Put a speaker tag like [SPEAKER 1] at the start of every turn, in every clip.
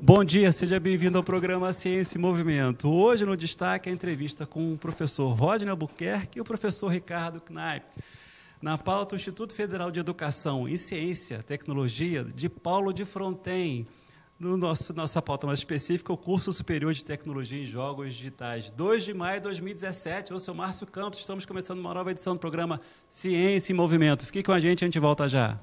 [SPEAKER 1] Bom dia, seja bem-vindo ao programa Ciência em Movimento. Hoje no destaque a entrevista com o professor Rodney Albuquerque e o professor Ricardo Knaip. Na pauta, o Instituto Federal de Educação e Ciência e Tecnologia de Paulo de Fronten. Nossa pauta mais específica, o curso superior de Tecnologia em Jogos Digitais. 2 de maio de 2017, eu sou Márcio Campos, estamos começando uma nova edição do programa Ciência em Movimento. Fique com a gente volta já.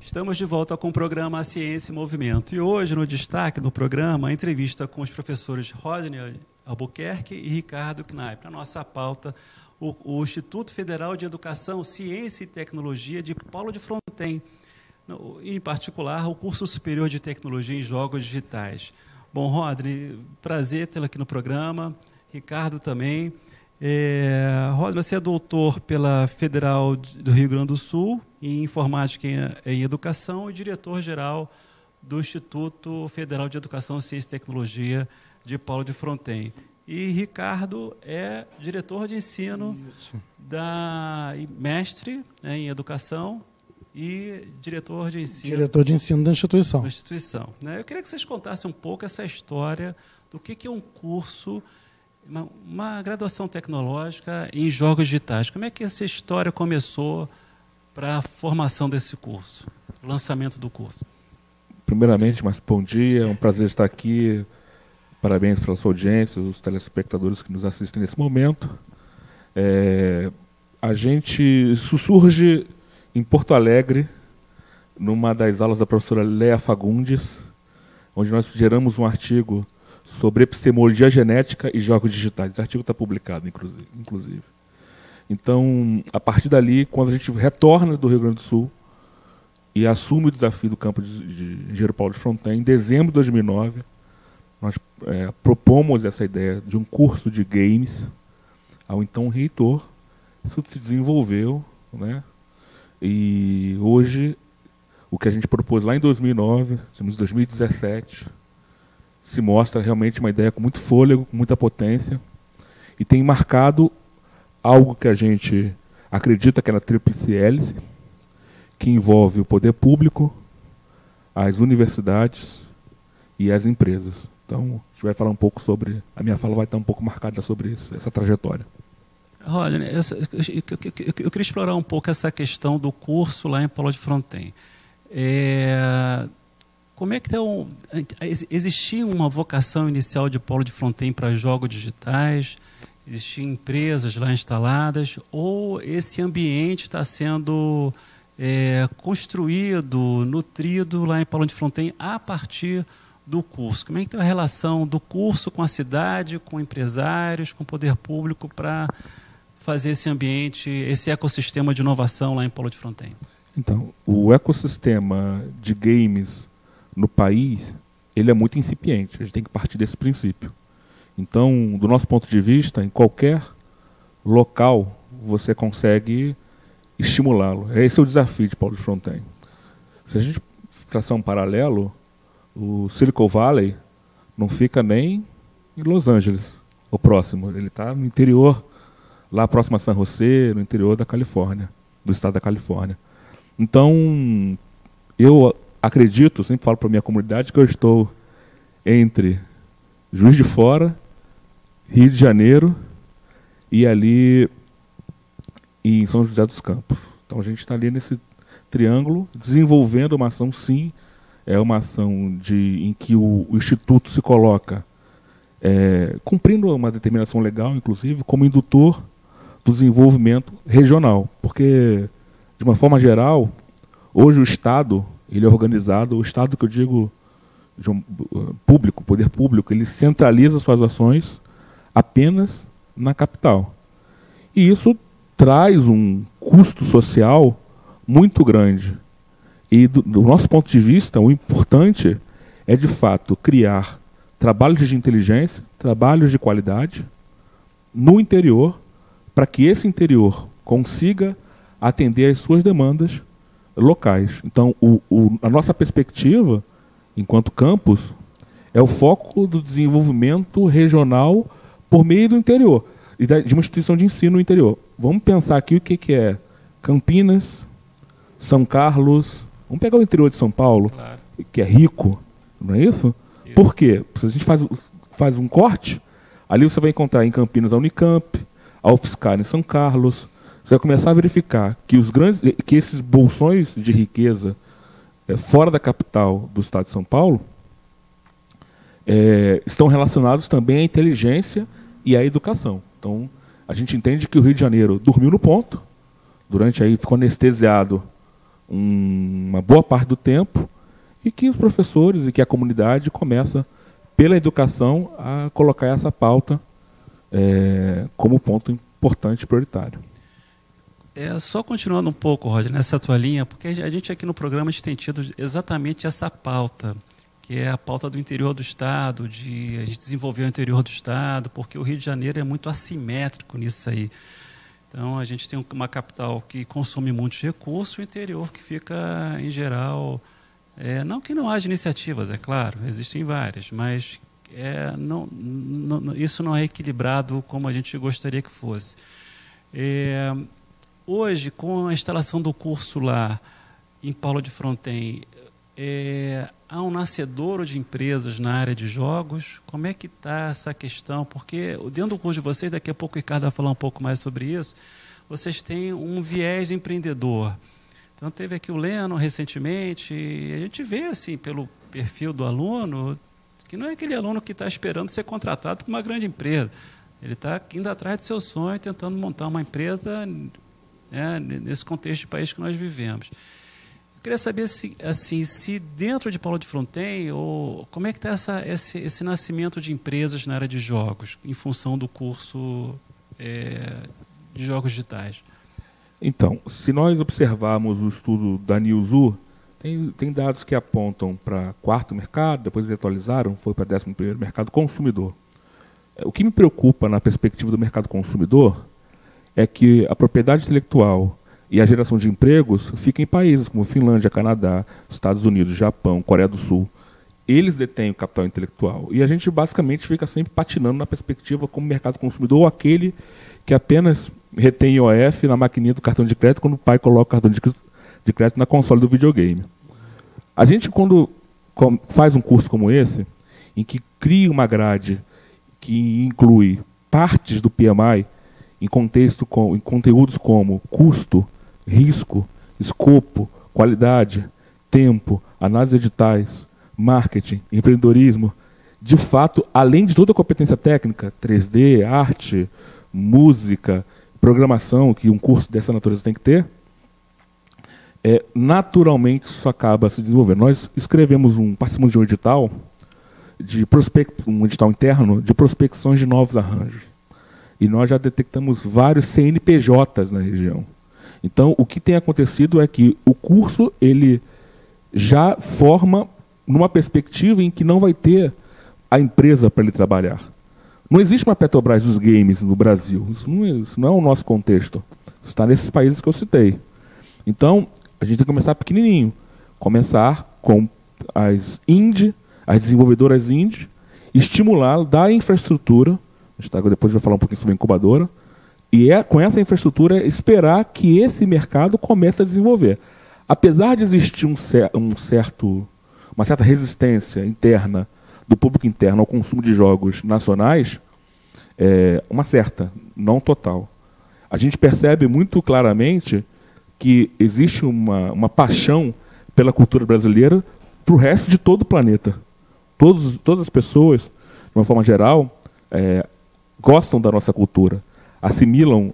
[SPEAKER 1] Estamos de volta com o programa Ciência em Movimento. E hoje, no destaque do programa, a entrevista com os professores Rodney Albuquerque e Ricardo Knaip. Na nossa pauta, o Instituto Federal de Educação, Ciência e Tecnologia de Paulo de Fronten. Em particular, o curso superior de Tecnologia em Jogos Digitais. Bom, Rodney, prazer tê-lo aqui no programa. Ricardo também. Rodney, você é doutor pela Federal do Rio Grande do Sul em Informática em Educação e diretor-geral do Instituto Federal de Educação, Ciência e Tecnologia de Paulo de Fronten. E Ricardo é diretor de ensino mestre, né, em Educação e diretor de ensino
[SPEAKER 2] da instituição.
[SPEAKER 1] Né? Eu queria que vocês contassem um pouco essa história do que é um curso, uma graduação tecnológica em jogos digitais. Como é que essa história começou para a formação desse curso, o lançamento do curso?
[SPEAKER 3] Primeiramente, bom dia, é um prazer estar aqui. Parabéns pela sua audiência, os telespectadores que nos assistem nesse momento. Isso surge em Porto Alegre, numa das aulas da professora Léa Fagundes, onde nós geramos um artigo sobre epistemologia genética e jogos digitais. Esse artigo está publicado, inclusive. Então, a partir dali, quando a gente retorna do Rio Grande do Sul e assume o desafio do campo de Engenheiro Paulo de Fronten, em dezembro de 2009, nós propomos essa ideia de um curso de games ao então reitor. Isso se desenvolveu, né? E hoje, o que a gente propôs lá em 2009, estamos em 2017, se mostra realmente uma ideia com muito fôlego, com muita potência, e tem marcado algo que a gente acredita que é na tríplice hélice, que envolve o poder público, as universidades e as empresas. Então, a gente vai falar um pouco sobre... A minha fala vai estar um pouco marcada sobre isso, essa trajetória.
[SPEAKER 1] Rodney, eu queria explorar um pouco essa questão do curso lá em Paulo de Fronten. Como é que existia uma vocação inicial de Paulo de Fronten para jogos digitais? Existiam empresas lá instaladas? Ou esse ambiente está sendo construído, nutrido lá em Paulo de Fronten a partir do curso? Como é que está a relação do curso com a cidade, com empresários, com o poder público para fazer esse ambiente, esse ecossistema de inovação lá em Paulo de Fronten?
[SPEAKER 3] Então, o ecossistema de games no país, ele é muito incipiente. A gente tem que partir desse princípio. Então, do nosso ponto de vista, em qualquer local você consegue estimulá-lo. Esse é o desafio de Paulo de Fronten. Se a gente traçar um paralelo, o Silicon Valley não fica nem em Los Angeles, o próximo. Ele está no interior, lá próximo a San José, no interior da Califórnia, do estado da Califórnia. Então, eu acredito, sempre falo para a minha comunidade, que eu estou entre Juiz de Fora, Rio de Janeiro e ali em São José dos Campos. Então, a gente está ali nesse triângulo, desenvolvendo uma ação, sim, é uma ação em que o Instituto se coloca cumprindo uma determinação legal, inclusive, como indutor do desenvolvimento regional. Porque, de uma forma geral, hoje o Estado, ele é organizado, o Estado que eu digo de público, poder público, ele centraliza suas ações apenas na capital. E isso traz um custo social muito grande. E do nosso ponto de vista, o importante é, de fato, criar trabalhos de inteligência, trabalhos de qualidade no interior, para que esse interior consiga atender às suas demandas locais. Então, a nossa perspectiva, enquanto campus, é o foco do desenvolvimento regional por meio do interior, e de uma instituição de ensino no interior. Vamos pensar aqui o que é Campinas, São Carlos, Vamos pegar o interior de São Paulo,
[SPEAKER 1] Claro.
[SPEAKER 3] que é rico, não é isso?
[SPEAKER 1] Isso.
[SPEAKER 3] Por quê? Se a gente faz um corte, ali você vai encontrar em Campinas a Unicamp, a UFSCar em São Carlos. Você vai começar a verificar que esses bolsões de riqueza fora da capital do estado de São Paulo estão relacionados também à inteligência e à educação. Então, a gente entende que o Rio de Janeiro dormiu no ponto, ficou anestesiado uma boa parte do tempo, e que os professores e que a comunidade começa, pela educação, a colocar essa pauta como ponto importante e prioritário.
[SPEAKER 1] Só continuando um pouco, Roger, nessa tua linha, porque a gente aqui no programa a gente tem tido exatamente essa pauta, que é a pauta do interior do Estado, de a gente desenvolver o interior do Estado, porque o Rio de Janeiro é muito assimétrico nisso aí. Então, a gente tem uma capital que consome muitos recursos, o interior que fica, em geral... não que não haja iniciativas, é claro, existem várias, mas isso não é equilibrado como a gente gostaria que fosse. Hoje, com a instalação do curso lá em Paulo de Fronten, há um nascedouro de empresas na área de jogos. Como é que está essa questão? Porque dentro do curso de vocês, daqui a pouco o Ricardo vai falar um pouco mais sobre isso, vocês têm um viés empreendedor. Então, teve aqui o Leno recentemente, e a gente vê, assim, pelo perfil do aluno, que não é aquele aluno que está esperando ser contratado por uma grande empresa. Ele está indo atrás do seu sonho, tentando montar uma empresa nesse contexto de país que nós vivemos. Eu queria saber se dentro de Paulo de Fronten, como é que está esse nascimento de empresas na área de jogos, em função do curso de jogos digitais.
[SPEAKER 3] Então, se nós observarmos o estudo da Newzoo, tem dados que apontam para quarto mercado, depois eles atualizaram, foi para 11º mercado consumidor. O que me preocupa na perspectiva do mercado consumidor é que a propriedade intelectual e a geração de empregos fica em países como Finlândia, Canadá, Estados Unidos, Japão, Coreia do Sul. Eles detêm o capital intelectual. E a gente basicamente fica sempre patinando na perspectiva como mercado consumidor, ou aquele que apenas retém IOF na maquininha do cartão de crédito quando o pai coloca o cartão de crédito na console do videogame. A gente, quando faz um curso como esse, em que cria uma grade que inclui partes do PMI em conteúdos como custo, risco, escopo, qualidade, tempo, análise de editais, marketing, empreendedorismo, de fato, além de toda a competência técnica, 3D, arte, música, programação, que um curso dessa natureza tem que ter, naturalmente isso acaba se desenvolvendo. Nós participamos de um edital, um edital interno de prospecções de novos arranjos. E nós já detectamos vários CNPJs na região. Então, o que tem acontecido é que o curso ele já forma numa perspectiva em que não vai ter a empresa para ele trabalhar. Não existe uma Petrobras dos games no Brasil. Isso não é o nosso contexto. Isso está nesses países que eu citei. Então, a gente tem que começar pequenininho. Começar com as desenvolvedoras indie, estimular, dar infraestrutura. Depois vai falar um pouquinho sobre a incubadora. E com essa infraestrutura, esperar que esse mercado comece a desenvolver. Apesar de existir uma certa resistência interna do público interno ao consumo de jogos nacionais, uma certa, não total. A gente percebe muito claramente que existe uma paixão pela cultura brasileira para o resto de todo o planeta. Todas as pessoas, de uma forma geral, gostam da nossa cultura, assimilam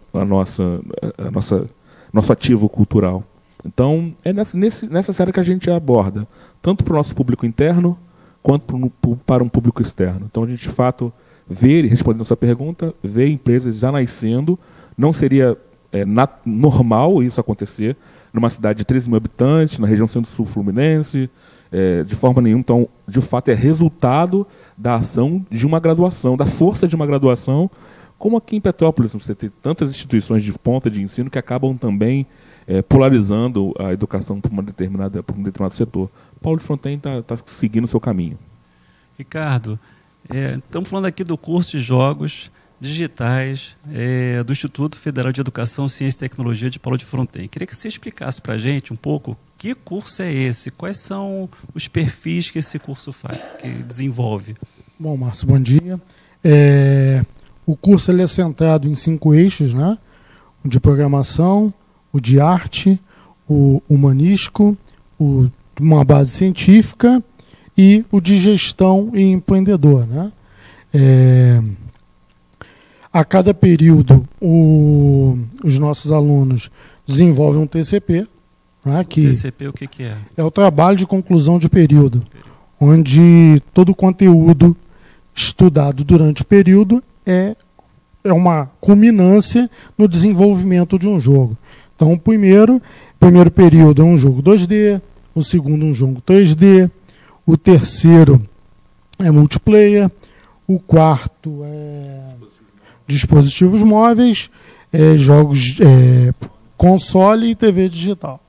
[SPEAKER 3] nosso ativo cultural. Então, é nessa série que a gente aborda, tanto para o nosso público interno, quanto para um público externo. Então, a gente, de fato, respondendo a sua pergunta, vê empresas já nascendo. Não seria normal isso acontecer numa cidade de 13 mil habitantes, na região centro-sul fluminense, de forma nenhuma. Então, de fato, é resultado da ação de uma graduação, da força de uma graduação, como aqui em Petrópolis, você tem tantas instituições de ponta de ensino que acabam também polarizando a educação por um determinado setor. Paulo de Fronten está seguindo o seu caminho.
[SPEAKER 1] Ricardo, estamos falando aqui do curso de jogos. digitais do Instituto Federal de Educação, Ciência e Tecnologia de Paulo de Fronten. Queria que você explicasse para a gente um pouco que curso é esse, quais são os perfis que esse curso faz, que desenvolve.
[SPEAKER 2] Bom, Márcio, bom dia. O curso ele é centrado em 5 eixos, né? O de programação, o de arte, o humanístico, uma base científica e o de gestão e empreendedor, né? A cada período, os nossos alunos desenvolvem um TCP. Né,
[SPEAKER 1] TCP, o que é?
[SPEAKER 2] É o trabalho de conclusão de período, onde todo o conteúdo estudado durante o período é uma culminância no desenvolvimento de um jogo. Então, o primeiro período é um jogo 2D, o segundo um jogo 3D, o terceiro é multiplayer, o quarto é dispositivos móveis, jogos console e TV digital.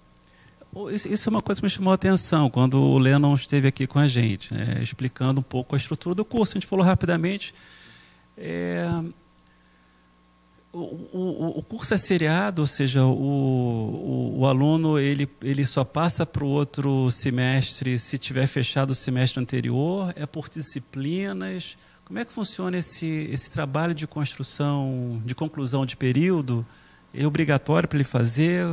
[SPEAKER 1] Isso é uma coisa que me chamou a atenção quando o Lennon esteve aqui com a gente, né, explicando um pouco a estrutura do curso. A gente falou rapidamente. O curso é seriado, ou seja, o aluno ele só passa para o outro semestre se tiver fechado o semestre anterior, é por disciplinas. Como é que funciona esse trabalho de construção, de conclusão de período? É obrigatório para ele fazer?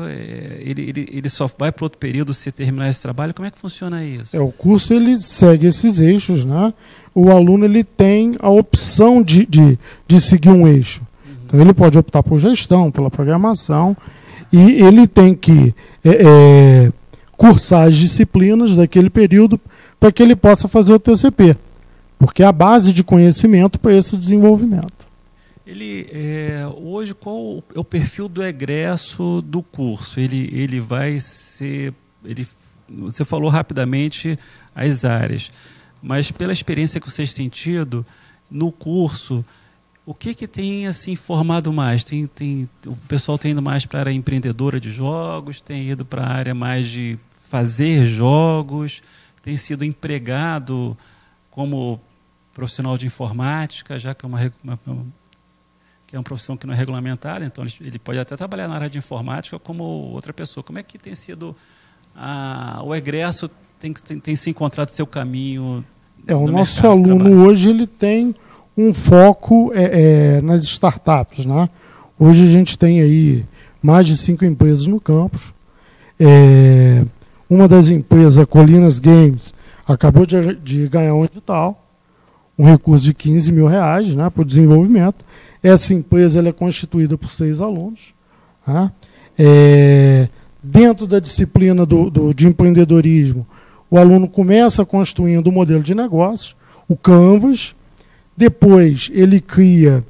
[SPEAKER 1] Ele só vai para outro período se terminar esse trabalho? Como é que funciona isso?
[SPEAKER 2] O curso ele segue esses eixos, né? O aluno ele tem a opção de seguir um eixo. Então ele pode optar por gestão, pela programação, e ele tem que cursar as disciplinas daquele período para que ele possa fazer o TCP, porque é a base de conhecimento para esse desenvolvimento.
[SPEAKER 1] Hoje, qual é o perfil do egresso do curso? Ele vai ser... Você falou rapidamente as áreas, mas pela experiência que vocês têm tido no curso, o que tem assim, formado mais? O pessoal tem ido mais para a área empreendedora de jogos, tem ido para a área mais de fazer jogos, tem sido empregado como profissional de informática, já que é uma profissão que não é regulamentada, então ele pode até trabalhar na área de informática como outra pessoa. Como é que tem sido o egresso tem se encontrado seu caminho?
[SPEAKER 2] O nosso aluno hoje ele tem um foco nas startups, né? Hoje a gente tem aí mais de 5 empresas no campus. Uma das empresas, a Colinas Games, acabou de ganhar um edital, um recurso de R$15 mil, né, para o desenvolvimento. Essa empresa ela é constituída por 6 alunos. Tá? Dentro da disciplina de empreendedorismo, o aluno começa construindo um modelo de negócio, o Canvas. Depois ele cria,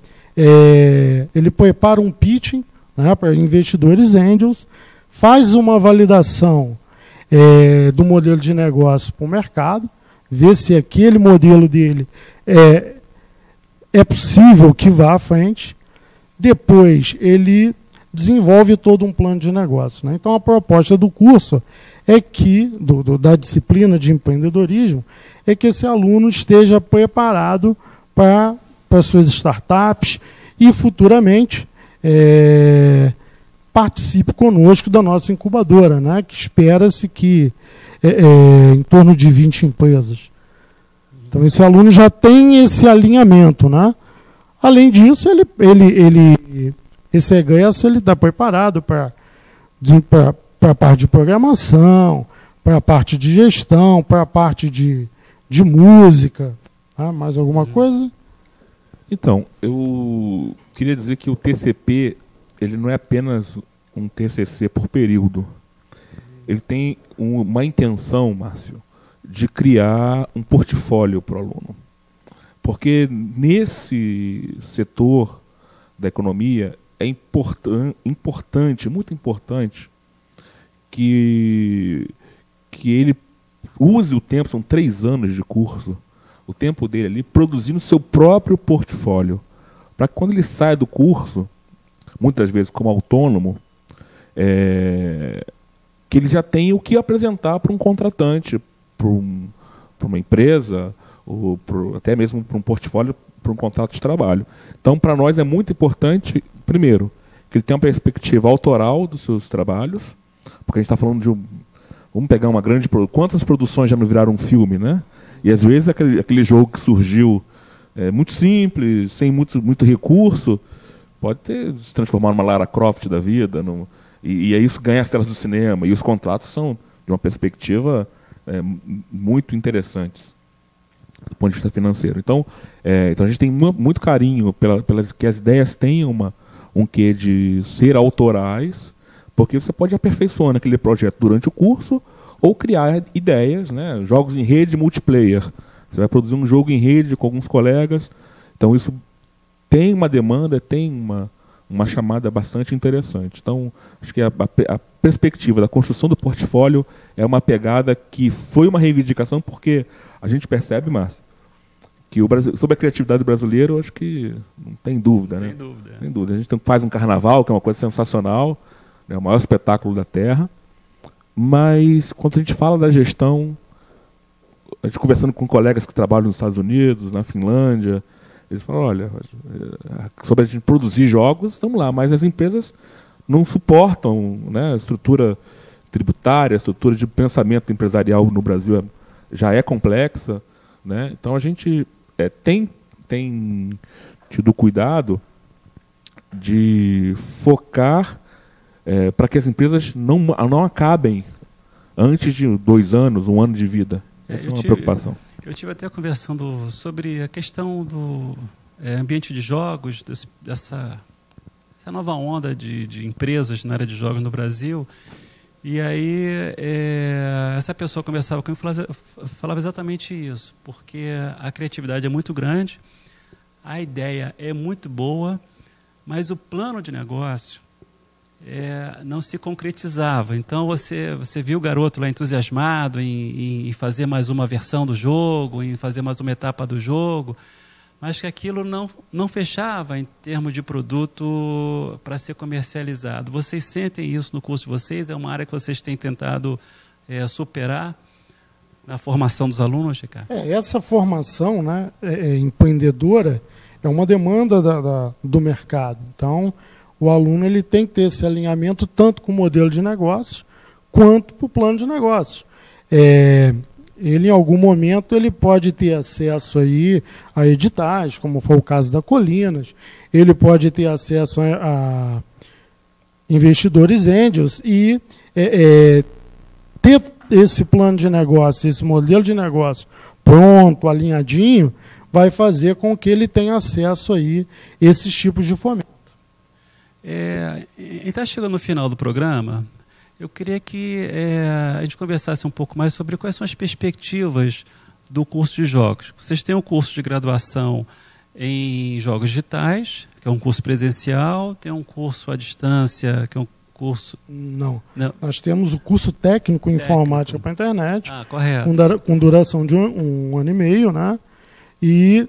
[SPEAKER 2] ele prepara um pitching, né, para investidores angels, faz uma validação do modelo de negócio para o mercado, vê se aquele modelo dele é possível que vá à frente. Depois ele desenvolve todo um plano de negócio. Né? Então a proposta do curso é que, da disciplina de empreendedorismo, é que esse aluno esteja preparado para suas startups e futuramente participe conosco da nossa incubadora, né? Que espera-se que em torno de 20 empresas. Então esse aluno já tem esse alinhamento, né? Além disso, esse egresso ele está preparado para a parte de programação, para a parte de gestão, para a parte de música. Ah, mais alguma coisa?
[SPEAKER 3] Então, eu queria dizer que o TCP ele não é apenas um TCC por período. Ele tem uma intenção, Márcio, de criar um portfólio para o aluno. Porque nesse setor da economia é importante, muito importante, que ele use o tempo, são 3 anos de curso, o tempo dele ali, produzindo seu próprio portfólio. Para que quando ele sai do curso, muitas vezes como autônomo, que ele já tenha o que apresentar para um contratante, para uma empresa, ou até mesmo para um portfólio para um contrato de trabalho. Então, para nós é muito importante, primeiro, que ele tenha uma perspectiva autoral dos seus trabalhos, porque a gente está falando de vamos pegar uma grande... Quantas produções já não viraram um filme, né? E às vezes aquele jogo que surgiu muito simples, sem muito recurso, pode se transformar numa Lara Croft da vida, e aí isso ganha as telas do cinema, e os contratos são de uma perspectiva muito interessantes do ponto de vista financeiro. Então a gente tem muito carinho pelas que as ideias tenham um quê de ser autorais, porque você pode aperfeiçoar aquele projeto durante o curso ou criar ideias, né? Jogos em rede multiplayer. Você vai produzir um jogo em rede com alguns colegas. Então isso tem uma demanda, tem uma chamada bastante interessante. Então, acho que a perspectiva da construção do portfólio é uma pegada que foi uma reivindicação, porque a gente percebe, Márcio, que sobre a criatividade do brasileiro, acho que não tem dúvida. Né? Tem dúvida. A gente faz um carnaval, que é uma coisa sensacional, é o maior espetáculo da Terra, mas quando a gente fala da gestão, a gente conversando com colegas que trabalham nos Estados Unidos, na Finlândia, eles falam, olha, sobre a gente produzir jogos, vamos lá, mas as empresas não suportam, né, a estrutura tributária, a estrutura de pensamento empresarial no Brasil já é complexa, né? Então a gente tem tido cuidado de focar para que as empresas não acabem antes de 2 anos, 1 ano de vida. Essa é uma preocupação.
[SPEAKER 1] Eu estive até conversando sobre a questão do ambiente de jogos, dessa nova onda de empresas na área de jogos no Brasil. E aí essa pessoa conversava comigo e falava exatamente isso, porque a criatividade é muito grande, a ideia é muito boa, mas o plano de negócio não se concretizava. Então você viu o garoto lá entusiasmado em fazer mais uma versão do jogo, em fazer mais uma etapa do jogo, mas que aquilo não fechava em termos de produto para ser comercializado. Vocês sentem isso no curso de vocês? É uma área que vocês têm tentado superar na formação dos alunos, Ricardo?
[SPEAKER 2] Essa formação, né, empreendedora é uma demanda do mercado. Então, o aluno ele tem que ter esse alinhamento tanto com o modelo de negócio quanto para o plano de negócio. Ele, em algum momento, ele pode ter acesso aí a editais, como foi o caso da Colinas, ele pode ter acesso a investidores angels e ter esse plano de negócio, esse modelo de negócio pronto, alinhadinho, vai fazer com que ele tenha acesso aí a esses tipos de fomento.
[SPEAKER 1] Está chegando no final do programa, eu queria que a gente conversasse um pouco mais sobre quais são as perspectivas do curso de jogos. Vocês têm um curso de graduação em jogos digitais, que é um curso presencial, tem um curso à distância, que é um curso... Não.
[SPEAKER 2] Nós temos o curso técnico em informática para a internet,
[SPEAKER 1] correto.
[SPEAKER 2] Com duração de 1 ano e meio, né? E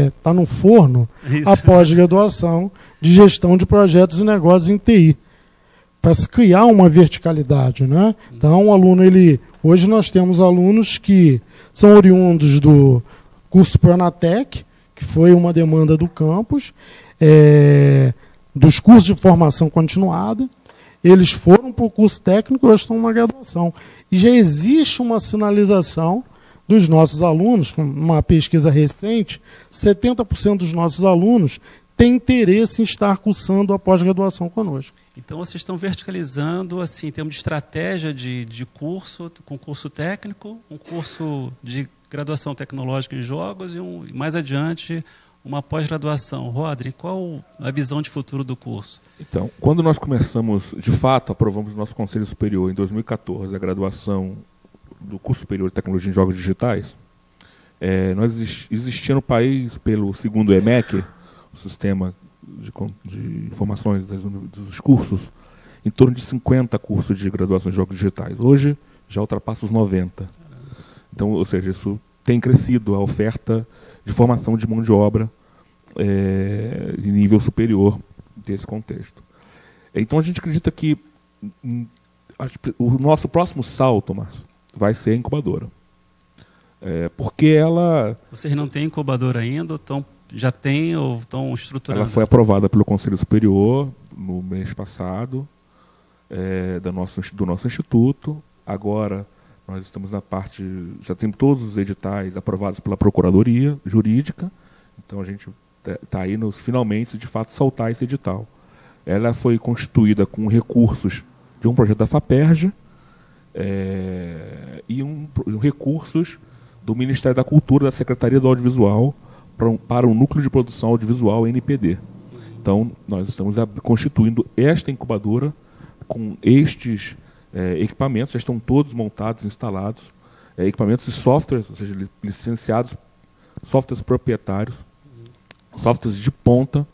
[SPEAKER 2] está no forno a pós-graduação de gestão de projetos e negócios em TI, para se criar uma verticalidade, né? Então, o aluno, hoje nós temos alunos que são oriundos do curso Pronatec, que foi uma demanda do campus, dos cursos de formação continuada, eles foram para o curso técnico e hoje estão numa graduação. E já existe uma sinalização dos nossos alunos, com uma pesquisa recente, 70% dos nossos alunos têm interesse em estar cursando a pós-graduação conosco.
[SPEAKER 1] Então, vocês estão verticalizando, assim, em termos de estratégia de curso, com curso técnico, um curso de graduação tecnológica em jogos e mais adiante, uma pós-graduação. Rodri, qual a visão de futuro do curso?
[SPEAKER 3] Então, quando nós começamos, de fato, aprovamos no nosso Conselho Superior, em 2014, a graduação do curso superior de tecnologia em jogos digitais, existia no país, pelo segundo EMEC, o sistema de informações dos cursos, em torno de 50 cursos de graduação em jogos digitais. Hoje já ultrapassa os 90. Então, ou seja, isso tem crescido a oferta de formação de mão de obra em nível superior desse contexto. Então a gente acredita que o nosso próximo salto, Márcio, vai ser a incubadora. Porque ela...
[SPEAKER 1] Vocês não têm incubadora ainda ou estão já tem ou estão estruturando?
[SPEAKER 3] Ela foi aprovada pelo Conselho Superior no mês passado, do nosso instituto. Agora nós estamos na parte, já temos todos os editais aprovados pela Procuradoria Jurídica, então a gente está aí finalmente de fato soltar esse edital. Ela foi constituída com recursos de um projeto da FAPERJ e recursos do Ministério da Cultura, da Secretaria do Audiovisual, para o Núcleo de Produção Audiovisual, NPD. Então, nós estamos constituindo esta incubadora com estes equipamentos, já estão todos montados, instalados, equipamentos e softwares, ou seja, licenciados, softwares proprietários, softwares de ponta,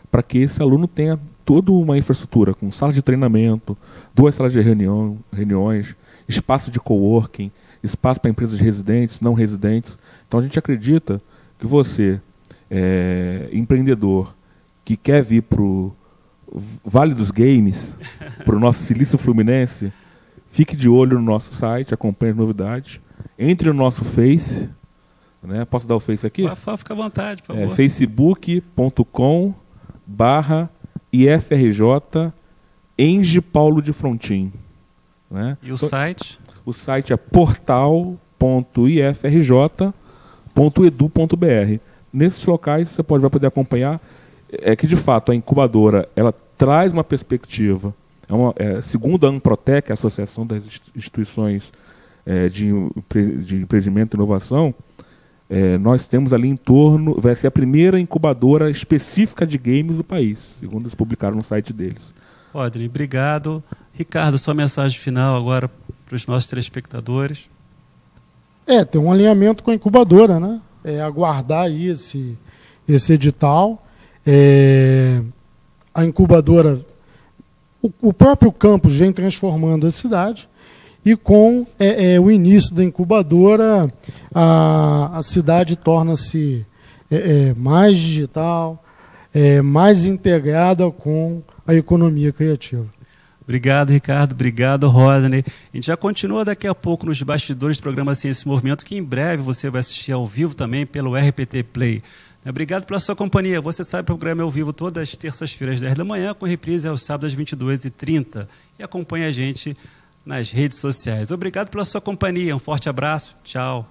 [SPEAKER 3] para que esse aluno tenha toda uma infraestrutura, com sala de treinamento, 2 salas de reuniões, espaço de coworking, espaço para empresas residentes, não residentes. Então, a gente acredita que você, empreendedor, que quer vir para o Vale dos Games, para o nosso Silício Fluminense, fique de olho no nosso site, acompanhe as novidades, entre no nosso Face, né? Posso dar o Face aqui?
[SPEAKER 1] Fica à vontade, por favor.
[SPEAKER 3] facebook.com/IFRJ Enge Paulo de Frontin. Né?
[SPEAKER 1] E o site?
[SPEAKER 3] O site é portal.ifrj.edu.br. Nesses locais você vai poder acompanhar que, de fato, a incubadora ela traz uma perspectiva. Segundo a Amprotec, a Associação das Instituições de Empreendimento e Inovação, nós temos ali em torno, vai ser a primeira incubadora específica de games do país, segundo eles publicaram no site deles.
[SPEAKER 1] Rodney, obrigado. Ricardo, sua mensagem final agora para os nossos telespectadores.
[SPEAKER 2] Tem um alinhamento com a incubadora, né? Aguardar aí esse edital. A incubadora, o próprio campus vem transformando a cidade, e com o início da incubadora, a cidade torna-se mais digital, mais integrada com a economia criativa.
[SPEAKER 1] Obrigado, Ricardo. Obrigado, Rodney. A gente já continua daqui a pouco nos bastidores do programa Ciência e Movimento, que em breve você vai assistir ao vivo também pelo RPT Play. Obrigado pela sua companhia. Você sabe, o programa é ao vivo todas as terças-feiras, às 10 da manhã, com reprise aos sábados, às 22h30. E acompanhe a gente nas redes sociais. Obrigado pela sua companhia. Um forte abraço. Tchau.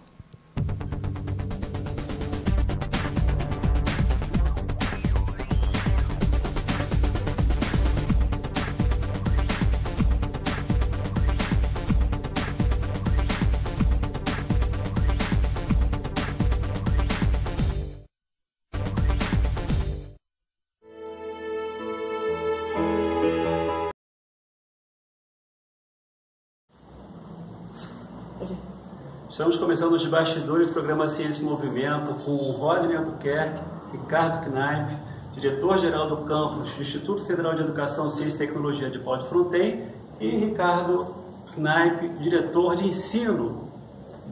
[SPEAKER 1] Estamos começando os bastidores do programa Ciência e Movimento com o Rodney Albuquerque, Ricardo Knaip, diretor-geral do campus do Instituto Federal de Educação, Ciência e Tecnologia de Paulo de Fronten, e Ricardo Knaip, diretor de ensino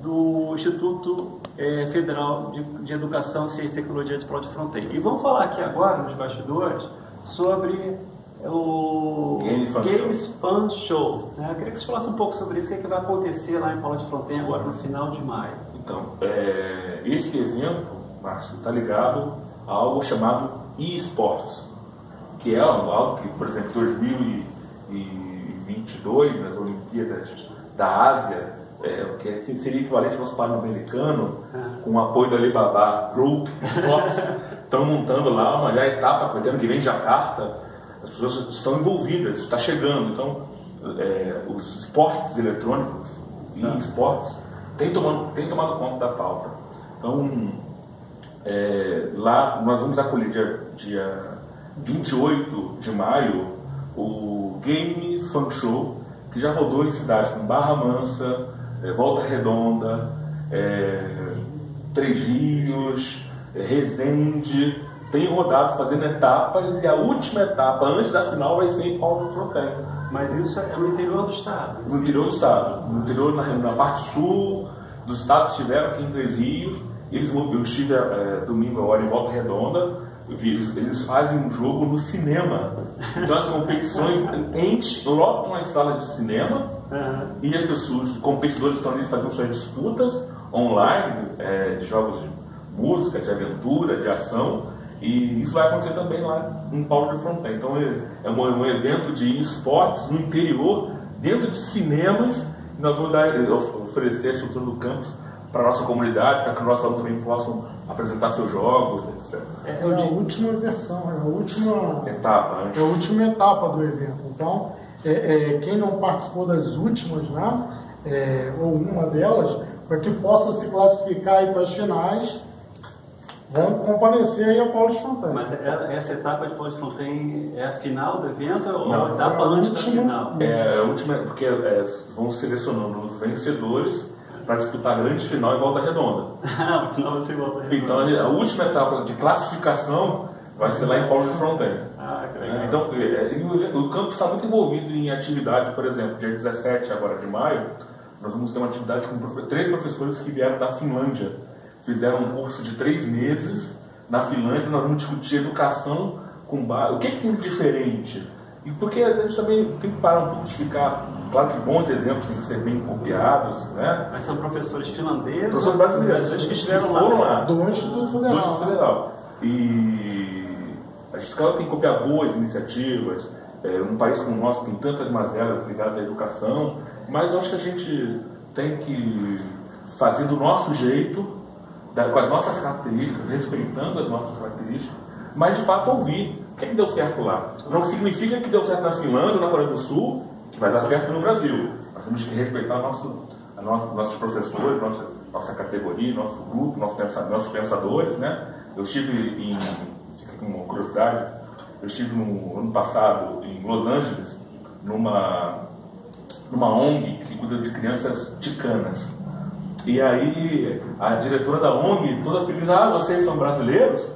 [SPEAKER 1] do Instituto Federal de Educação, Ciência e Tecnologia de Paulo de Fronten. E vamos falar aqui agora, nos bastidores, sobre o Games Fun Show. Eu queria que você falasse um pouco sobre isso, o que vai acontecer lá em Paulo de Fronten agora no final de maio.
[SPEAKER 4] Então, esse evento, Márcio, está ligado a algo chamado eSports, que é algo que, por exemplo, 2022, nas Olimpíadas da Ásia, que seria equivalente ao nosso Pan-Americano, com o apoio da Alibaba Group Sports, estão montando lá uma etapa, ano que vem em Jacarta. As pessoas estão envolvidas, está chegando. Então, os esportes eletrônicos e esportes têm tomado conta da pauta. Então, lá nós vamos acolher dia 28 de maio o Game Fun Show, que já rodou em cidades como Barra Mansa, Volta Redonda, Três Rios, Resende. Tem rodado fazendo etapas, e a última etapa, antes da final, vai ser em Paulo de Fronten.
[SPEAKER 1] Mas isso é no interior do estado?
[SPEAKER 4] No interior do estado. No interior, na parte sul do estado, estiveram aqui em Três Rios. Eu estive domingo agora em Volta Redonda. Eles fazem um jogo no cinema. Então as competições lotam as salas de cinema, e as pessoas, os competidores estão ali fazendo suas disputas online, de jogos de música, de aventura, de ação. E isso vai acontecer também lá em Paulo de Fronten. Então é um evento de esportes no interior, dentro de cinemas. Nós vamos oferecer a estrutura do campus para a nossa comunidade, para que os nossos alunos também possam apresentar seus jogos, etc.
[SPEAKER 2] É a última versão, é a última
[SPEAKER 4] etapa, né?
[SPEAKER 2] É a última etapa do evento. Então, quem não participou das últimas, né, ou uma delas, para que possa se classificar aí para as finais, vão comparecer aí a Paulo de Fronten.
[SPEAKER 1] Mas essa etapa de Paulo de Fronten é a final do evento ou
[SPEAKER 4] Não,
[SPEAKER 1] a etapa antes da final?
[SPEAKER 4] É a última, porque vão selecionando os vencedores para disputar a grande final em Volta Redonda.
[SPEAKER 1] Ah, o final vai ser Volta Redonda.
[SPEAKER 4] Então a última etapa de classificação vai ser lá em Paulo de Fronten.
[SPEAKER 1] Ah, que legal.
[SPEAKER 4] Então o campus está muito envolvido em atividades, por exemplo, dia 17 agora de maio, nós vamos ter uma atividade com 3 professores que vieram da Finlândia. Fizeram um curso de 3 meses na Finlândia. Nós vamos discutir educação com base. O que tem de diferente? E porque a gente também tem que parar um pouco de ficar. Claro que bons exemplos têm que ser bem copiados, né?
[SPEAKER 1] Mas são professores finlandeses?
[SPEAKER 4] Professores brasileiros
[SPEAKER 1] que estiveram
[SPEAKER 4] foram lá.
[SPEAKER 2] Do Instituto Federal.
[SPEAKER 4] Do Instituto Federal. E a gente, claro, tem que copiar boas iniciativas. Um país como o nosso tem tantas mazelas ligadas à educação, mas eu acho que a gente tem que fazer do nosso jeito, com as nossas características, respeitando as nossas características, mas de fato ouvir o que deu certo lá. Não significa que deu certo na Finlândia ou na Coreia do Sul, que vai dar certo no Brasil. Nós temos que respeitar nossos professores, nossa categoria, nosso grupo, nossos pensadores, né? Eu estive fica com uma curiosidade, eu estive no ano passado em Los Angeles, numa ONG que cuida de crianças ticanas. E aí a diretora da ONG, toda feliz, vocês são brasileiros?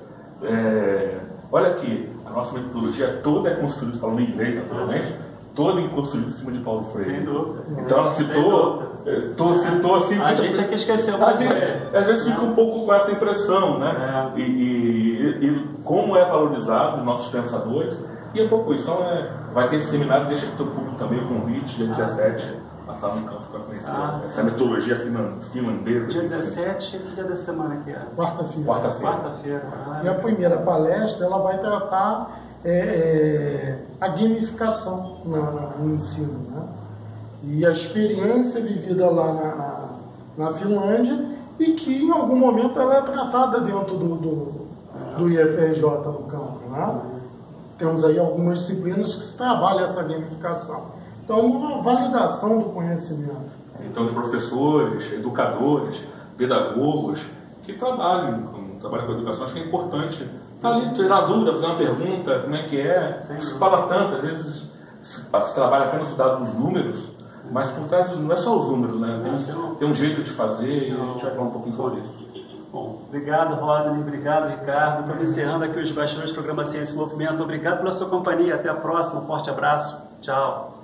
[SPEAKER 4] Olha aqui, a nossa metodologia toda é construída, falando em inglês naturalmente, toda é construída em cima de Paulo Freire.
[SPEAKER 1] Sem dúvida.
[SPEAKER 4] Então ela citou assim...
[SPEAKER 1] A gente aqui esqueceu.
[SPEAKER 4] Às vezes fica um pouco com essa impressão, né? E como é valorizado os nossos pensadores, e é pouco isso. Então vai ter esse seminário, deixa que o teu público também o convite, dia 17, passar no campo para conhecer essa metodologia finlandesa.
[SPEAKER 1] Dia 17, que dia da semana que é?
[SPEAKER 2] Quarta-feira. E a primeira palestra, ela vai tratar a gamificação no ensino, né? E a experiência vivida lá na Finlândia, e que em algum momento ela é tratada dentro do IFRJ no campo, né? Temos aí algumas disciplinas que se trabalha essa gamificação. Então, uma validação do conhecimento.
[SPEAKER 4] Então, os professores, educadores, pedagogos que trabalham com educação, acho que é importante estar ali, tirar dúvida, fazer uma pergunta, como é que é. Se fala tanto, às vezes se trabalha apenas o dado dos números, mas por trás não é só os números, né? Tem um jeito de fazer, e a gente vai falar um pouquinho sobre isso.
[SPEAKER 1] Bom, obrigado, Rodney, obrigado, Ricardo. Estamos encerrando aqui os bastidores do programa Ciência e Movimento. Obrigado pela sua companhia. Até a próxima. Um forte abraço. Tchau.